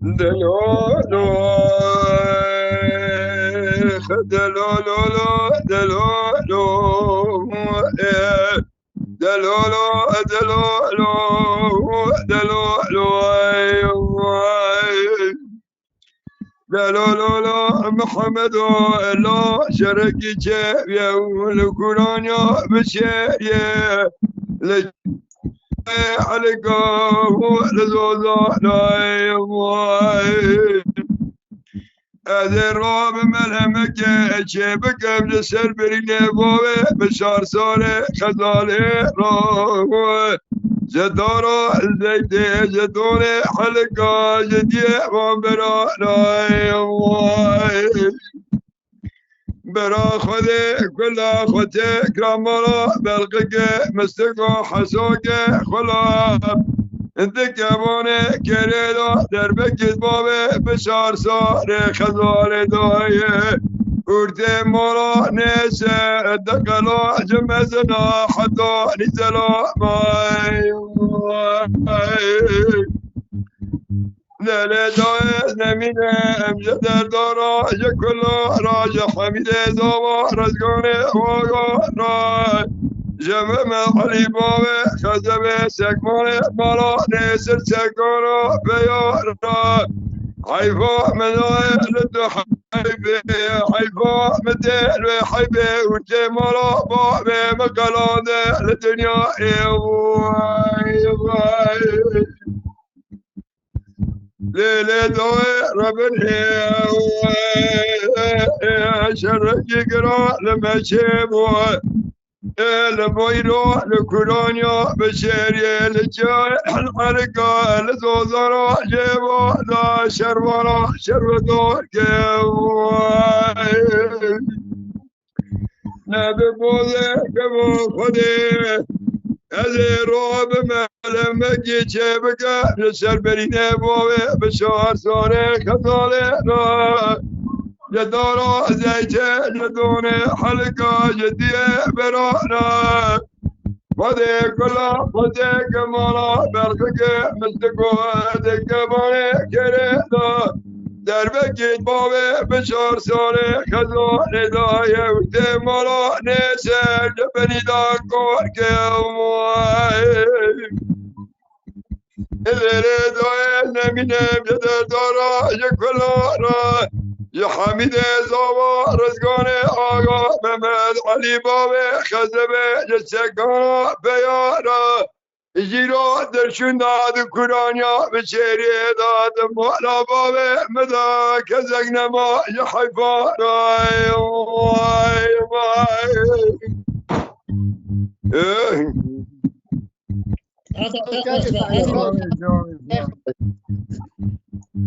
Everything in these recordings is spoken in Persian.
دلو لو دلو لو دلو لو دلو لو دلو لو دلو لو دلو لو محمد لا شرقي جابيا والكورانيا بشيريا علقاه لزوزا لا يموي هذا الراب ملهمك شبك من السربري نبوي بشار صالح خزالي راهو جدارا زيتي جدوري حلقا جدي وامبرا لا يموي برا خذي كل خوتي كرامرا بلقك مستقو حسوك خلا انت كابوني كريدو دربك بابي بشار صاري خزاري دايه ورتي مرا نيسي الدقلو جمزنا حتى نزلو ماي ليلة دايز نمينة امجد دارا يكل راج حميد زوا رزقاني واغا راي جمع علي بابي خزبي سكماني مالا نيسر سكانا بيارا حيفا مداي لدو حيبي حيفا مدير حيبي ورتي مالا بابي مقالاني للدنيا ايواي ليلة دوي ربن شرقي قرا لما شيبوا لبويرو لكورانيا بشيري لجاي الحرقة لزوزرا جيبوا لا شروانا شرودو كيواي نبي بوزي كبو خدي هذه روب ملمك جيبك نسر برينه بوه بشار صاري خطالنا جدارا زيته جدونه حلقة جديه برانا فدي كلا فدي كمالا برقك مستقو دكباني كريدا دربك بوه بشار صاري خطالي دايه وتمالا نسر جبني داكور كمواي إذا دوين نمينم جدر دارا يكلارا يا حميد زوا رزقاني آقا محمد علي بابي خزبي جسكانا بيارا جيرو درشون داد كورانيا بشيري داد مولا بابي مدا كزق نما يا حيفا راي واي واي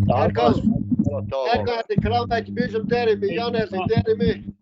Erkan, de krant uit je bus op derde, Jan heeft een derde mee.